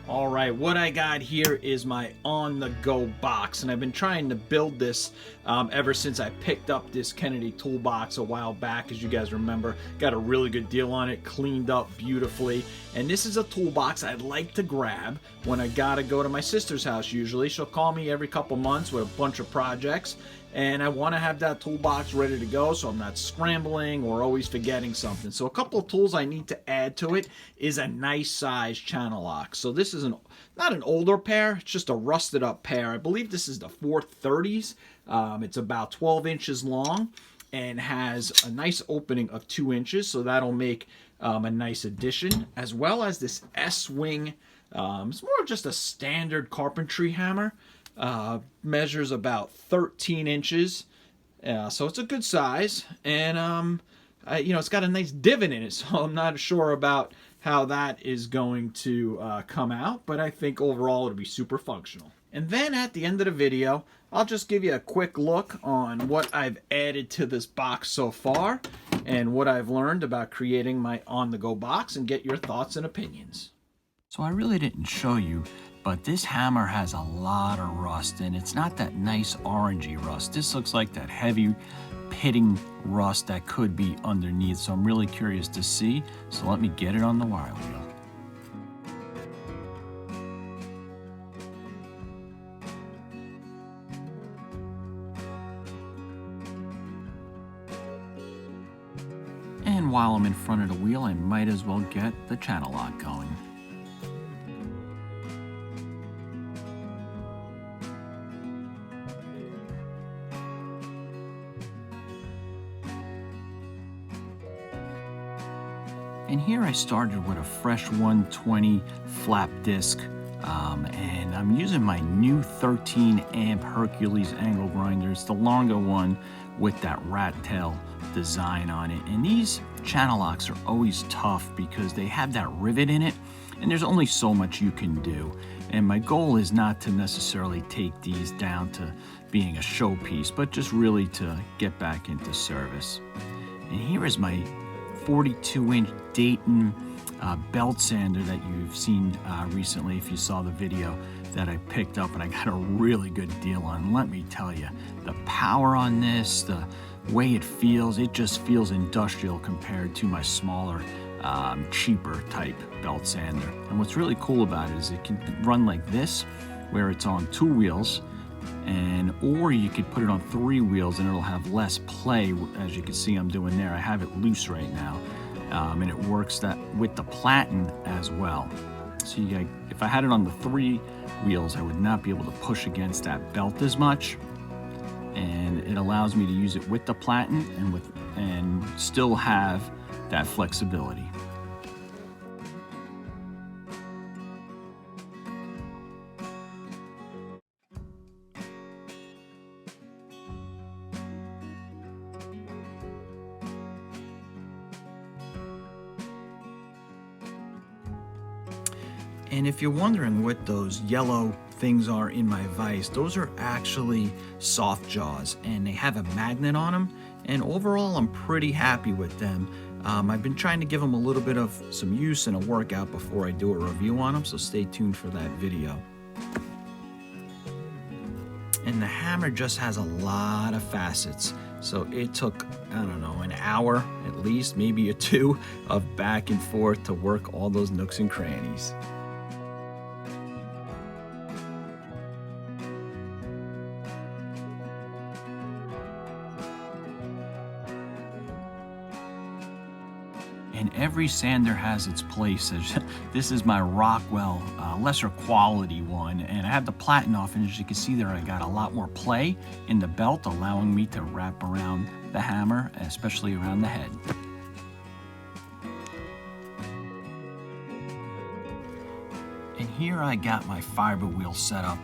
All right, what I got here is my on-the-go box, and I've been trying to build this ever since I picked up this Kennedy Toolbox a while back. As you guys remember, got a really good deal on it, cleaned up beautifully. And this is a toolbox I'd like to grab when I gotta go to my sister's house usually. She'll call me every couple months with a bunch of projects, and I want to have that toolbox ready to go so I'm not scrambling or always forgetting something. So a couple of tools I need to add to it is a nice size Channellock. So this is not an older pair, it's just a rusted up pair. I believe this is the 430s. It's about 12 inches long and has a nice opening of 2 inches, so that'll make a nice addition, as well as this Estwing. It's more of just a standard carpentry hammer. Measures about 13 inches, so it's a good size, and it's got a nice divot in it, so I'm not sure about how that is going to come out, but I think overall it'll be super functional. And then at the end of the video, I'll just give you a quick look on what I've added to this box so far and what I've learned about creating my on-the-go box, and get your thoughts and opinions. So I really didn't show you, but this hammer has a lot of rust, and it's not that nice orangey rust. This looks like that heavy pitting rust that could be underneath, so I'm really curious to see. So let me get it on the wire wheel. And while I'm in front of the wheel, I might as well get the Channellock going. And here I started with a fresh 120 flap disc, and I'm using my new 13 amp Hercules angle grinder. It's the longer one with that rat tail design on it. And these Channellocks are always tough because they have that rivet in it, and there's only so much you can do. And my goal is not to necessarily take these down to being a showpiece, but just really to get back into service. And here is my 42-inch Dayton belt sander that you've seen recently if you saw the video that I picked up, and I got a really good deal on. Let me tell you, the power on this, the way it just feels industrial compared to my smaller, cheaper type belt sander. And what's really cool about it is it can run like this, where it's on 2 wheels, or you could put it on 3 wheels and it'll have less play. As you can see I'm doing there, I have it loose right now, and it works that with the platen as well. So if I had it on the 3 wheels, I would not be able to push against that belt as much, and it allows me to use it with the platen and still have that flexibility. And if you're wondering what those yellow things are in my vise, those are actually soft jaws, and they have a magnet on them, and overall I'm pretty happy with them. I've been trying to give them a little bit of some use and a workout before I do a review on them, so stay tuned for that video. And the hammer just has a lot of facets, so it took, I don't know, an hour at least, maybe 2 of back and forth to work all those nooks and crannies. And every sander has its place. This is my Rockwell lesser quality one, and I have the platen off, and as you can see there, I got a lot more play in the belt, allowing me to wrap around the hammer, especially around the head. And here I got my fiber wheel set up.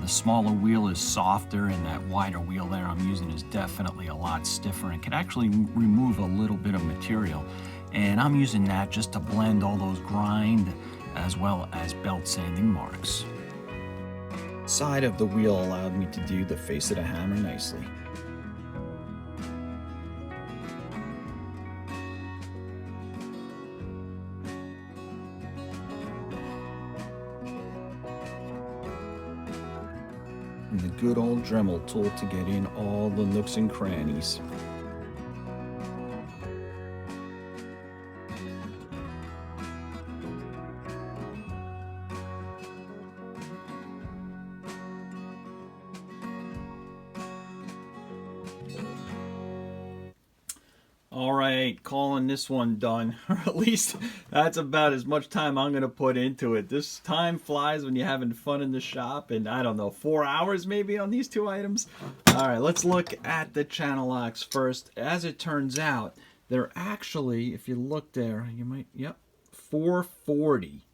The smaller wheel is softer, and that wider wheel there I'm using is definitely a lot stiffer and can actually remove a little bit of material. And I'm using that just to blend all those grind as well as belt sanding marks. Side of the wheel allowed me to do the face of the hammer nicely. And the good old Dremel tool to get in all the nooks and crannies. All right, calling this one done, or at least that's about as much time I'm going to put into it. This time flies when you're having fun in the shop, and I don't know, 4 hours maybe on these two items. All right, let's look at the Channellocks first. As it turns out, they're actually, if you look there, you might, yep, 440.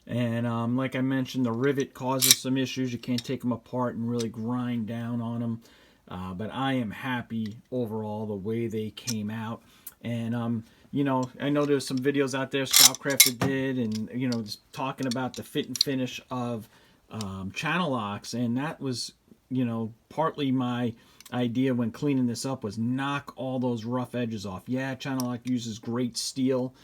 And like I mentioned, the rivet causes some issues. You can't take them apart and really grind down on them. But I am happy overall the way they came out. And, you know, I know there's some videos out there Scoutcrafter did, and, you know, just talking about the fit and finish of Channellocks. And that was, you know, partly my idea when cleaning this up was knock all those rough edges off. Yeah, Channellock uses great steel,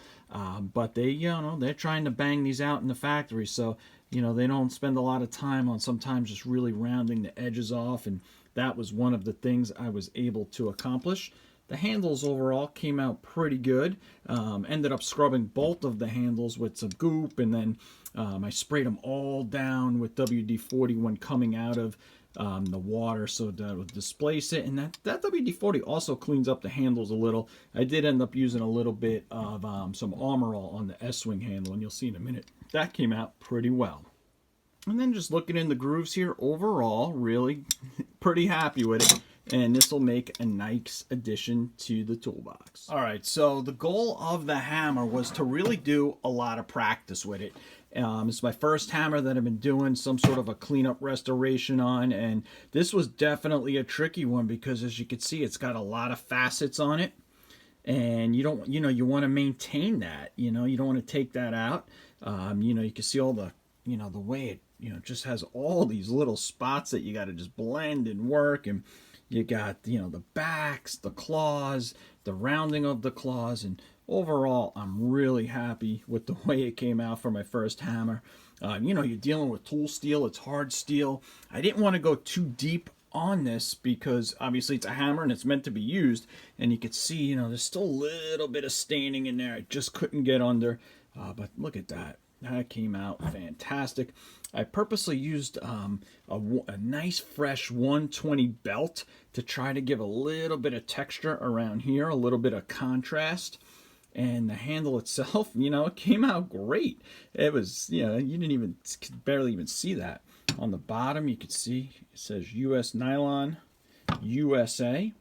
but they, you know, they're trying to bang these out in the factory. So, you know, they don't spend a lot of time on sometimes just really rounding the edges off, and that was one of the things I was able to accomplish. The handles overall came out pretty good. Ended up scrubbing both of the handles with some goop, and then I sprayed them all down with WD-40 when coming out of the water so that it would displace it. And that WD-40 also cleans up the handles a little. I did end up using a little bit of some Armor All on the Estwing handle, and you'll see in a minute. That came out pretty well. And then just looking in the grooves here, overall, really pretty happy with it. And this will make a nice addition to the toolbox. All right, so the goal of the hammer was to really do a lot of practice with it. It's my first hammer that I've been doing some sort of a cleanup restoration on, and this was definitely a tricky one because, as you can see, it's got a lot of facets on it, and you don't, you know, you want to maintain that. You know, you don't want to take that out. You know, you can see all the, you know, the way it, you know, just has all these little spots that you got to just blend and work. And you got, you know, the backs, the claws, the rounding of the claws, and overall I'm really happy with the way it came out for my first hammer. You know, you're dealing with tool steel, it's hard steel. I didn't want to go too deep on this because obviously it's a hammer and it's meant to be used, and you could see, you know, there's still a little bit of staining in there. I just couldn't get under, but look at that. That came out fantastic. I purposely used a nice fresh 120 belt to try to give a little bit of texture around here, a little bit of contrast. And the handle itself, you know, it came out great. It was, you know, you could barely even see that. On the bottom, you could see it says US Nylon, USA.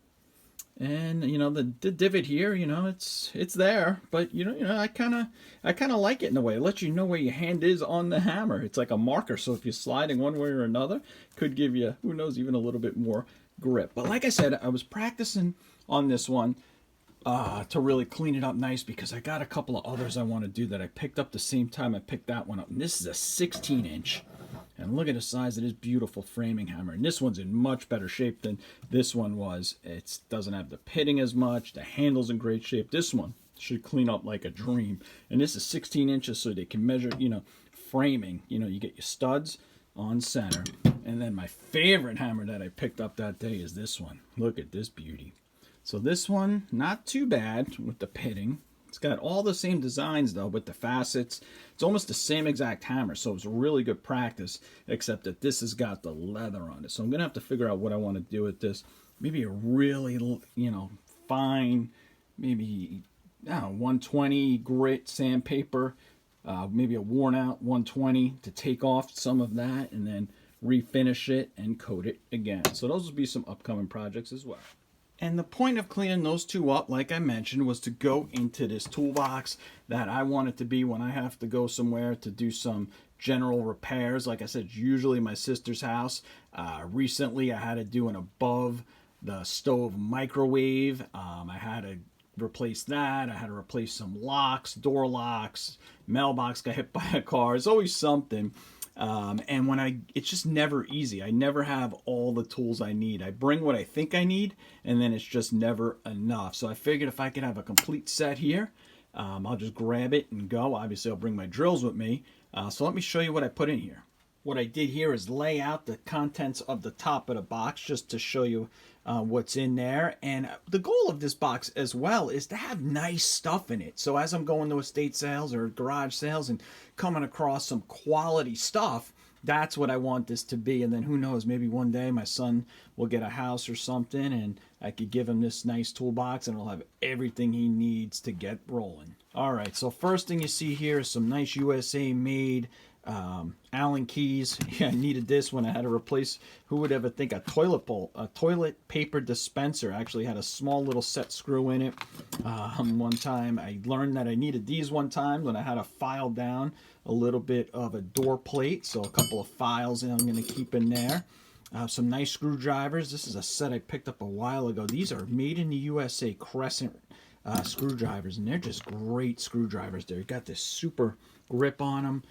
And, you know, the divot here, you know, it's there, but you know, I kind of like it in a way. It lets you know where your hand is on the hammer. It's like a marker, so if you're sliding one way or another, could give you, who knows, even a little bit more grip. But like I said, I was practicing on this one to really clean it up nice because I got a couple of others I want to do that I picked up the same time I picked that one up. And this is a 16-inch. And look at the size of this beautiful framing hammer. And this one's in much better shape than this one was. It doesn't have the pitting as much. The handle's in great shape. This one should clean up like a dream. And this is 16 inches, so they can measure, you know, framing. You know, you get your studs on center. And then my favorite hammer that I picked up that day is this one. Look at this beauty. So this one, not too bad with the pitting. It's got all the same designs though, with the facets. It's almost the same exact hammer, so it's really good practice, except that this has got the leather on it. So I'm gonna have to figure out what I want to do with this. Maybe a really, you know, fine, maybe, I don't know, 120 grit sandpaper, maybe a worn out 120 to take off some of that and then refinish it and coat it again. So those will be some upcoming projects as well. And the point of cleaning those two up, like I mentioned, was to go into this toolbox that I want it to be when I have to go somewhere to do some general repairs. Like I said, it's usually my sister's house. Recently, I had to do an above the stove microwave. I had to replace that. I had to replace some locks, door locks, mailbox got hit by a car. It's always something. And it's just never easy. I never have all the tools I need. I bring what I think I need, and then it's just never enough. So I figured if I could have a complete set here, I'll just grab it and go. Obviously, I'll bring my drills with me. So let me show you what I put in here. What I did here is lay out the contents of the top of the box just to show you what's in there. And the goal of this box as well is to have nice stuff in it. So as I'm going to estate sales or garage sales and coming across some quality stuff, that's what I want this to be. And then who knows, maybe one day my son will get a house or something and I could give him this nice toolbox and it'll have everything he needs to get rolling. All right, so first thing you see here is some nice USA made Allen keys. Yeah, I needed this when I had to replace, who would ever think, a toilet paper dispenser. I actually had a small little set screw in it. One time I learned that I needed these one time when I had to file down a little bit of a door plate, so a couple of files I'm going to keep in there. Some nice screwdrivers. This is a set I picked up a while ago. These are made in the USA Crescent screwdrivers, and they're just great screwdrivers. They've got this super grip on them.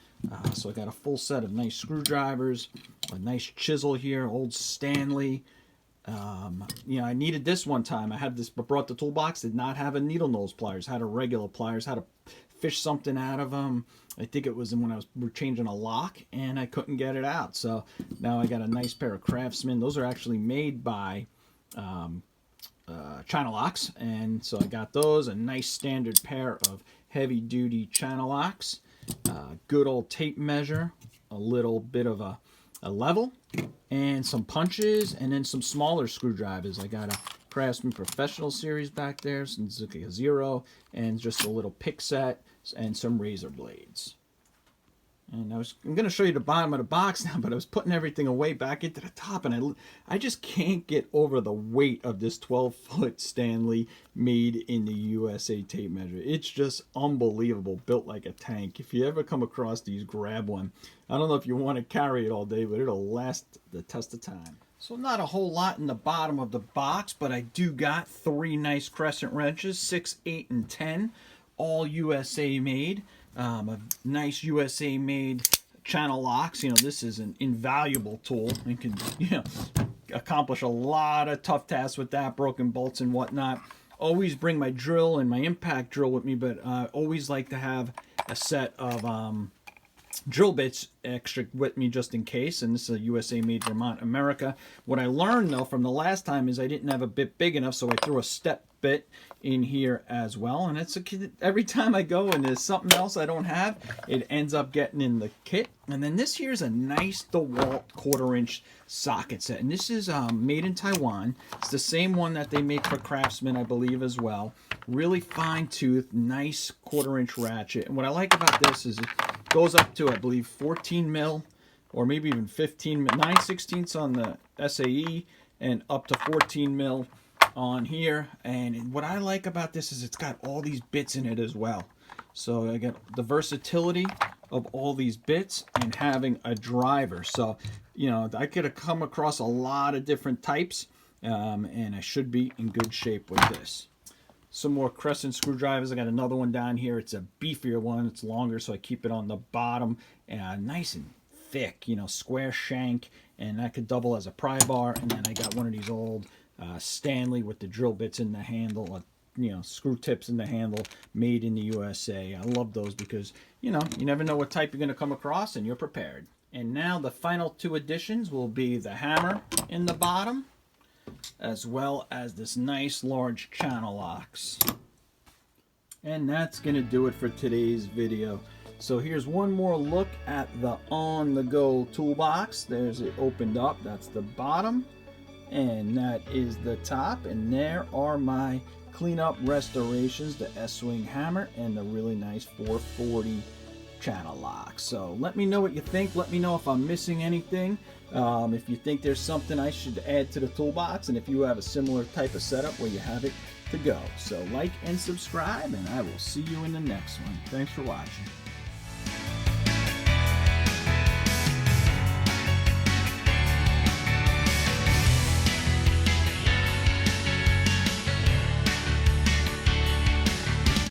So I got a full set of nice screwdrivers, a nice chisel here, old Stanley. You know, I needed this one time. I had this, brought the toolbox, did not have a needle nose pliers, had a regular pliers, had to fish something out of them. I think it was when I was changing a lock and I couldn't get it out. So now I got a nice pair of Craftsman. Those are actually made by Channellocks, and so I got those, a nice standard pair of heavy duty Channellocks. Good old tape measure, a little bit of a level, and some punches, and then some smaller screwdrivers. I got a Craftsman Professional Series back there, some Zuki Zero, and just a little pick set, and some razor blades. And I'm going to show you the bottom of the box now, but I was putting everything away back into the top, and I just can't get over the weight of this 12-foot Stanley made in the USA tape measure. It's just unbelievable, built like a tank. If you ever come across these, grab one. I don't know if you want to carry it all day, but it'll last the test of time. So not a whole lot in the bottom of the box, but I do got 3 nice crescent wrenches, 6, 8, and 10, all USA made. A nice USA made Channellocks. You know, this is an invaluable tool. You can, you know, accomplish a lot of tough tasks with that, broken bolts and whatnot. Always bring my drill and my impact drill with me, but always like to have a set of drill bits extra with me just in case. And this is a USA made Vermont, America. What I learned though from the last time is I didn't have a bit big enough, so I threw a step bit in here as well. And it's every time I go and there's something else I don't have, it ends up getting in the kit. And then this here's a nice DeWalt 1/4-inch socket set, and this is made in Taiwan. It's the same one that they make for Craftsman, I believe, as well. Really fine tooth, nice 1/4-inch ratchet. And what I like about this is it goes up to, I believe, 14 mil, or maybe even 15 mil, 9/16 on the SAE, and up to 14 mil on here. And what I like about this is it's got all these bits in it as well. So I get the versatility of all these bits and having a driver. So, you know, I could have come across a lot of different types, and I should be in good shape with this. Some more crescent screwdrivers. I got another one down here. It's a beefier one. It's longer, so I keep it on the bottom, and nice and thick, you know, square shank, and that could double as a pry bar. And then I got one of these old Stanley with the drill bits in the handle, you know, screw tips in the handle, made in the USA. I love those because, you know, you never know what type you're going to come across, and you're prepared. And now the final 2 additions will be the hammer in the bottom, as well as this nice large Channellocks. And that's going to do it for today's video. So here's one more look at the on-the-go toolbox. There's it opened up. That's the bottom. And that is the top. And there are my cleanup restorations, the Estwing hammer and the really nice 440 Channellock. So let me know what you think. Let me know if I'm missing anything. If you think there's something I should add to the toolbox, and if you have a similar type of setup where you have it to go. So like and subscribe, and I will see you in the next one. Thanks for watching.